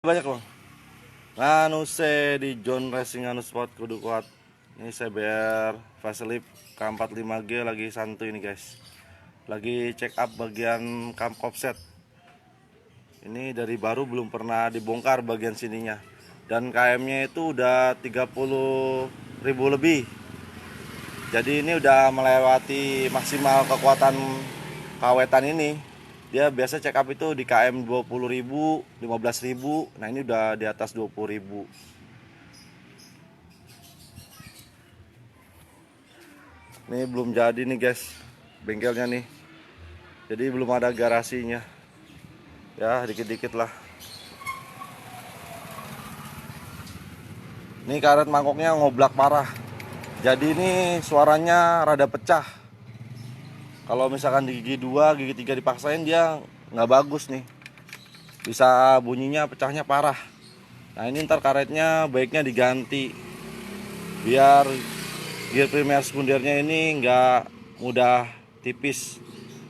Banyak bang. Nganu se di John Racing nganu spot kudu kuat. Ini CBR facelift K45G lagi santuy ini guys. Lagi check up bagian cam offset. Ini dari baru belum pernah dibongkar bagian sininya. Dan KM-nya itu udah 30.000 lebih. Jadi ini udah melewati maksimal kekuatan kawetan ini. Dia biasa check up itu di KM 20.000, 15.000. Nah ini udah di atas 20.000. Ini belum jadi nih guys, bengkelnya nih. Jadi belum ada garasinya. Ya dikit-dikit lah. Ini karet mangkoknya ngoblak parah. Jadi ini suaranya rada pecah. Kalau misalkan di gigi 2, gigi 3 dipaksain dia nggak bagus nih. Bisa bunyinya pecahnya parah. Nah ini ntar karetnya baiknya diganti. Biar gear primer sekundernya ini nggak mudah tipis.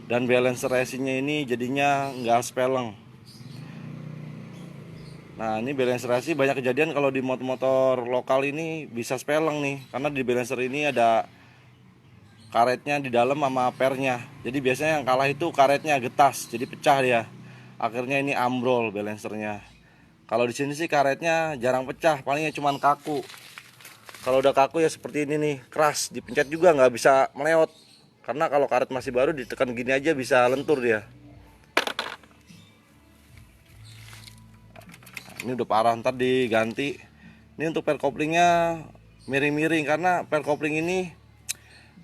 Dan balancer racingnya ini jadinya nggak speleng. Nah ini balancer racing banyak kejadian kalau di motor-motor lokal ini bisa speleng nih. Karena di balancer ini ada karetnya di dalam sama pernya. Jadi biasanya yang kalah itu karetnya getas, jadi pecah dia. Akhirnya ini ambrol balancernya. Kalau di sini sih karetnya jarang pecah, palingnya cuma kaku. Kalau udah kaku ya seperti ini nih, keras, dipencet juga nggak bisa meleot. Karena kalau karet masih baru ditekan gini aja bisa lentur dia. Ini udah parah, ntar diganti. Ini untuk per koplingnya miring-miring karena per kopling ini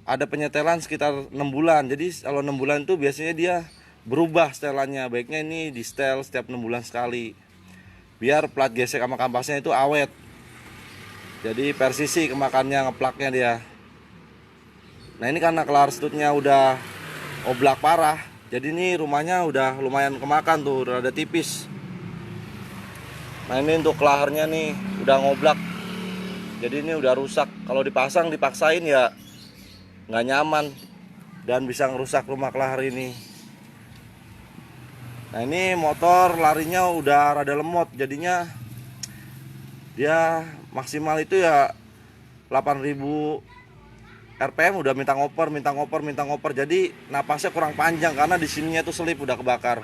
ada penyetelan sekitar 6 bulan. Jadi kalau 6 bulan itu biasanya dia berubah setelannya. Baiknya ini di setel setiap 6 bulan sekali. Biar plat gesek sama kampasnya itu awet. Jadi persisi kemakannya ngeplaknya dia. Nah ini karena kelar stutnya udah oblak parah. Jadi ini rumahnya udah lumayan kemakan tuh, udah ada tipis. Nah ini untuk kelaharnya nih udah ngoblak. Jadi ini udah rusak. Kalau dipasang dipaksain ya nggak nyaman dan bisa ngerusak rumah kelahar ini. Nah ini motor larinya udah rada lemot, jadinya dia maksimal itu ya 8.000 RPM udah minta ngoper. Jadi napasnya kurang panjang karena di sininya tuh selip udah kebakar.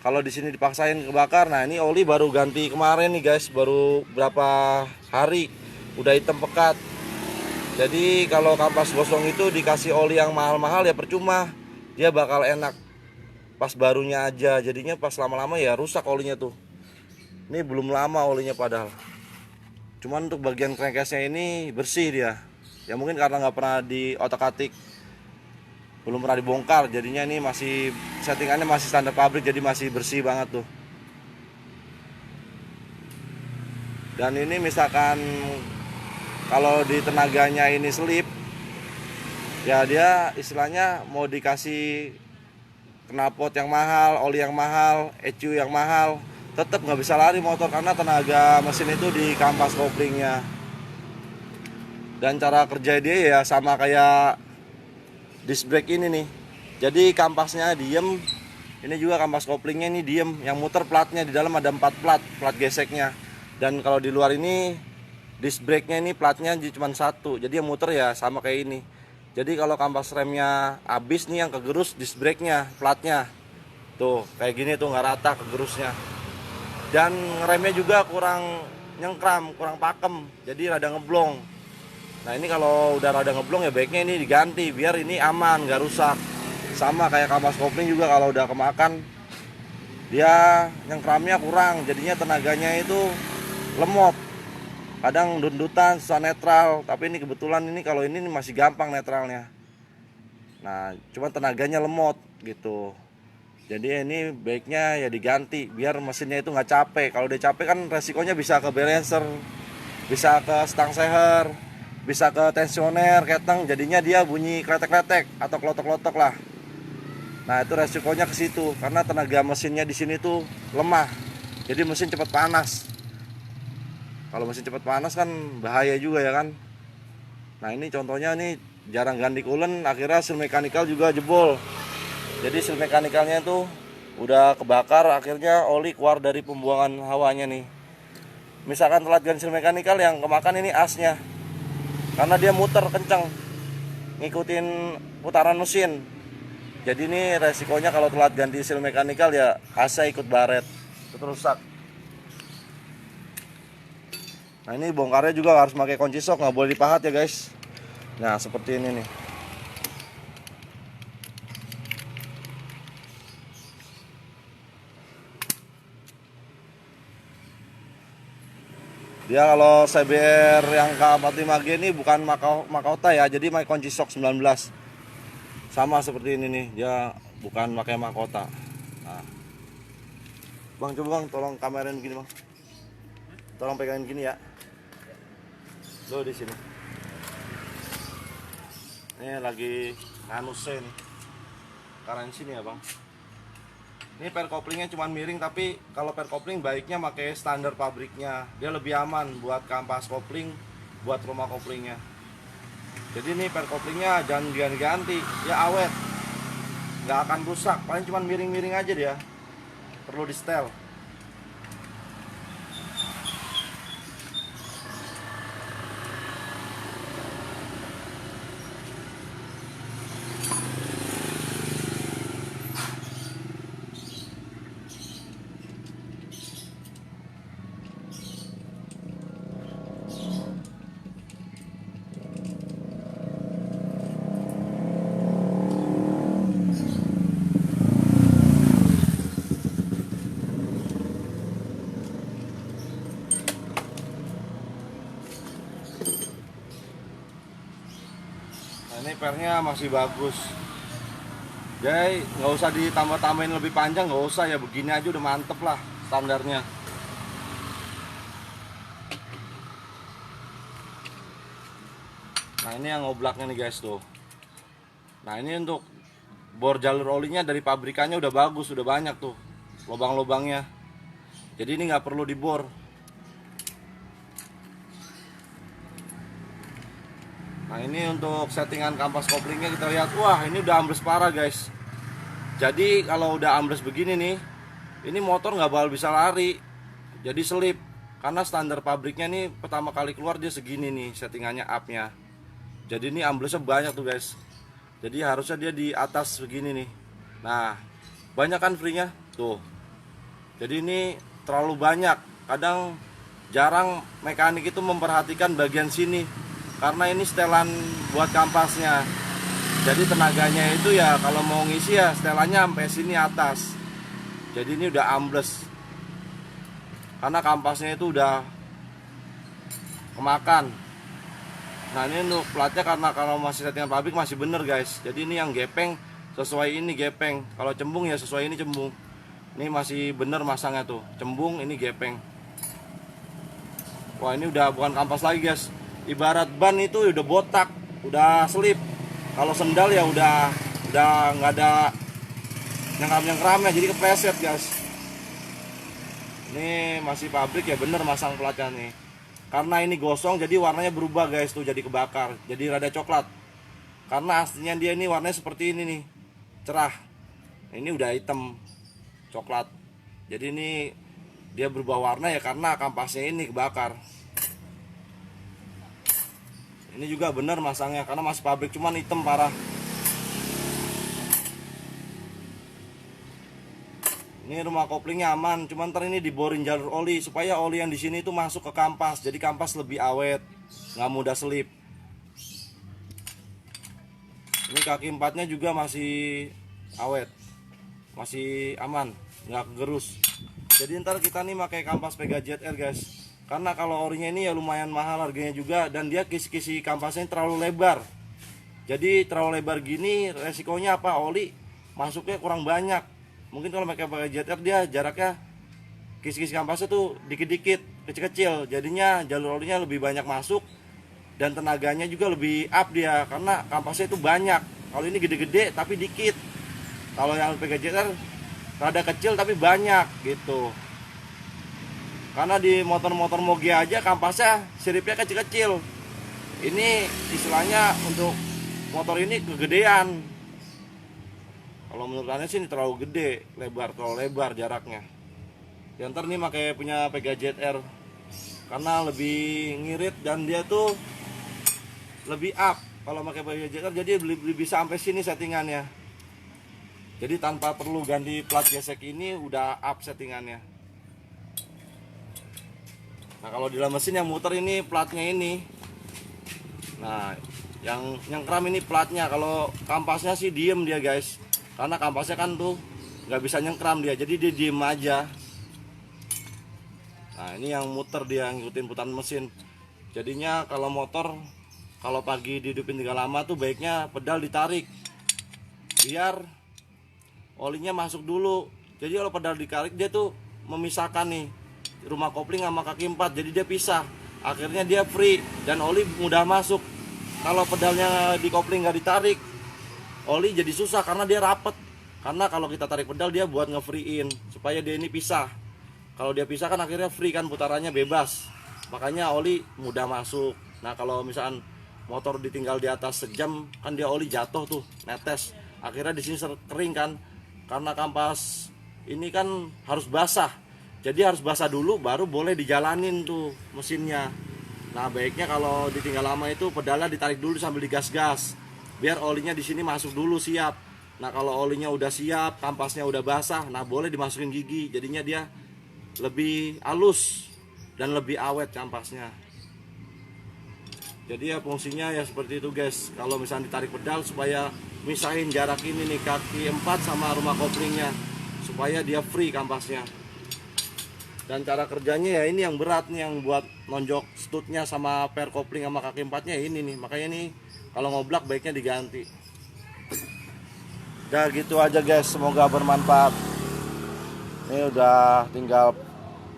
Kalau di sini dipaksain kebakar, nah ini oli baru ganti kemarin nih guys, baru berapa hari udah hitam pekat. Jadi kalau kampas gosong itu dikasih oli yang mahal-mahal ya percuma. Dia bakal enak pas barunya aja. Jadinya pas lama-lama ya rusak olinya tuh. Ini belum lama olinya padahal. Cuman untuk bagian crankcase-nya ini bersih dia. Ya mungkin karena nggak pernah di otak-atik, belum pernah dibongkar. Jadinya ini masih settingannya masih standar pabrik, jadi masih bersih banget tuh. Dan ini misalkan kalau di tenaganya ini selip, ya dia istilahnya mau dikasih knalpot yang mahal, oli yang mahal, ECU yang mahal, tetap nggak bisa lari motor karena tenaga mesin itu di kampas koplingnya. Dan cara kerja dia ya sama kayak disc brake ini nih. Jadi kampasnya diem, ini juga kampas koplingnya ini diem. Yang muter platnya di dalam ada 4 plat geseknya. Dan kalau di luar ini disc brake-nya ini platnya cuma 1. Jadi yang muter ya sama kayak ini. Jadi kalau kampas remnya habis nih yang kegerus disc brake-nya, platnya. Tuh, kayak gini tuh nggak rata kegerusnya. Dan remnya juga kurang nyengkram, kurang pakem. Jadi rada ngeblong. Nah, ini kalau udah rada ngeblong ya baiknya ini diganti biar ini aman, nggak rusak. Sama kayak kampas kopling juga kalau udah kemakan dia nyengkramnya kurang, jadinya tenaganya itu lemot. Kadang dundutan, susah netral, tapi ini kebetulan ini kalau ini masih gampang netralnya. Nah, cuma tenaganya lemot gitu. Jadi ini baiknya ya diganti biar mesinnya itu nggak capek. Kalau dia capek kan resikonya bisa ke balancer, bisa ke stang seher, bisa ke tensioner, keteng. Jadinya dia bunyi kletek-kletek atau klotok-klotok lah. Nah itu resikonya ke situ karena tenaga mesinnya di sini tuh lemah. Jadi mesin cepat panas. Kalau mesin cepat panas kan bahaya juga ya kan. Nah ini contohnya nih jarang ganti coolant, akhirnya seal mechanical juga jebol. Jadi seal mechanicalnya tuh udah kebakar, akhirnya oli keluar dari pembuangan hawanya nih. Misalkan telat ganjil mekanikal, yang kemakan ini asnya, karena dia muter kenceng ngikutin putaran mesin. Jadi ini resikonya kalau telat ganti seal mekanikal ya AC ikut baret, ikut rusak. Nah ini bongkarnya juga harus pakai kunci sok, nggak boleh dipahat ya guys. Nah seperti ini nih. Dia kalau CBR yang K45G ini bukan Makota ya, jadi pakai kunci sok 19. Sama seperti ini nih, dia bukan pakai Makota. Nah. Bang, coba bang, tolong kamerain gini bang. Tolong pegangin gini ya. Lo di sini. Ini lagi nganusnya nih. Karena sini ya bang. Ini per koplingnya cuma miring, tapi kalau per kopling baiknya pakai standar pabriknya. Dia lebih aman buat kampas kopling, buat rumah koplingnya. Jadi ini per koplingnya jangan diganti, ya awet, nggak akan rusak. Paling cuma miring-miring aja dia. Perlu di setel. Ini pernya masih bagus, jadi nggak usah ditambah-tambahin lebih panjang, nggak usah ya, begini aja udah mantep lah standarnya. Nah ini yang ngoblaknya nih guys tuh. Nah ini untuk bor jalur olinya dari pabrikannya udah bagus, udah banyak tuh lubang-lubangnya, jadi ini nggak perlu dibor. Nah ini untuk settingan kampas koplingnya, kita lihat, wah ini udah ambles parah guys. Jadi kalau udah ambles begini nih, ini motor nggak bakal bisa lari, jadi selip. Karena standar pabriknya nih pertama kali keluar dia segini nih settingannya upnya. Jadi ini amblesnya banyak tuh guys. Jadi harusnya dia di atas begini nih. Nah banyak kan free-nya tuh. Jadi ini terlalu banyak. Kadang jarang mekanik itu memperhatikan bagian sini, karena ini setelan buat kampasnya. Jadi tenaganya itu ya kalau mau ngisi ya setelannya sampai sini atas. Jadi ini udah ambles, karena kampasnya itu udah kemakan. Nah ini untuk platnya, karena kalau masih settingan pabrik masih bener guys. Jadi ini yang gepeng sesuai ini gepeng, kalau cembung ya sesuai ini cembung. Ini masih bener masangnya tuh, cembung ini gepeng. Wah ini udah bukan kampas lagi guys. Ibarat ban itu udah botak, udah selip. Kalau sendal ya udah nggak ada nyengkram-nyengkramnya, jadi kepleset guys. Ini masih pabrik ya bener masang platnya nih. Karena ini gosong jadi warnanya berubah guys tuh, jadi kebakar, jadi rada coklat. Karena aslinya dia ini warnanya seperti ini nih, cerah. Ini udah hitam coklat. Jadi ini dia berubah warna ya karena kampasnya ini kebakar. Ini juga bener masangnya karena masih pabrik, cuman hitam parah. Ini rumah koplingnya aman, cuman ntar ini diborin jalur oli supaya oli yang di sini itu masuk ke kampas, jadi kampas lebih awet, nggak mudah selip. Ini kaki empatnya juga masih awet, masih aman, nggak gerus. Jadi ntar kita nih pakai kampas Pega ZR guys. Karena kalau orinya ini ya lumayan mahal harganya juga, dan dia kisi-kisi kampasnya terlalu lebar. Jadi terlalu lebar gini resikonya apa? Oli masuknya kurang banyak. Mungkin kalau pakai ZR dia jaraknya kisi-kisi kampasnya tuh dikit-dikit, kecil-kecil. Jadinya jalur olinya lebih banyak masuk dan tenaganya juga lebih up dia karena kampasnya itu banyak. Kalau ini gede-gede tapi dikit. Kalau yang pakai ZR rada kecil tapi banyak gitu. Karena di motor-motor Moge aja kampasnya siripnya kecil-kecil. Ini istilahnya untuk motor ini kegedean. Kalau menurut aneh sih ini terlalu gede, terlalu lebar jaraknya. Ya ntar nih pakai punya Pega ZR karena lebih ngirit dan dia tuh lebih up kalau pakai Pega ZR, jadi lebih bisa sampai sini settingannya. Jadi tanpa perlu ganti plat gesek ini udah up settingannya. Nah kalau di dalam mesin yang muter ini platnya ini. Nah yang kram ini platnya. Kalau kampasnya sih diem dia guys, karena kampasnya kan tuh nggak bisa nyengkram dia, jadi dia diem aja. Nah ini yang muter dia, ngikutin putaran mesin. Jadinya kalau motor kalau pagi dihidupin tinggal lama tuh baiknya pedal ditarik biar olinya masuk dulu. Jadi kalau pedal ditarik dia tuh memisahkan nih rumah kopling sama kaki 4, jadi dia pisah. Akhirnya dia free dan oli mudah masuk. Kalau pedalnya di kopling nggak ditarik, oli jadi susah karena dia rapet. Karena kalau kita tarik pedal dia buat nge-free-in supaya dia ini pisah. Kalau dia pisah kan akhirnya free kan, putarannya bebas. Makanya oli mudah masuk. Nah kalau misalkan motor ditinggal di atas sejam kan dia oli jatuh tuh, netes. Akhirnya di sini kering kan. Karena kampas ini kan harus basah. Jadi harus basah dulu baru boleh dijalanin tuh mesinnya. Nah baiknya kalau ditinggal lama itu pedalnya ditarik dulu sambil digas-gas biar olinya di sini masuk dulu siap. Nah kalau olinya udah siap, kampasnya udah basah, nah boleh dimasukin gigi. Jadinya dia lebih halus dan lebih awet kampasnya. Jadi ya fungsinya ya seperti itu guys. Kalau misalnya ditarik pedal supaya misahin jarak ini nih kaki 4 sama rumah koplingnya, supaya dia free kampasnya. Dan cara kerjanya ya ini yang berat nih, yang buat nonjok stutnya sama per kopling sama kaki 4-nya ini nih. Makanya nih kalau ngoblak baiknya diganti. Udah gitu aja guys, semoga bermanfaat. Ini udah tinggal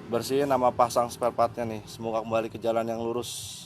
bersihin sama pasang spare partnya nih. Semoga kembali ke jalan yang lurus.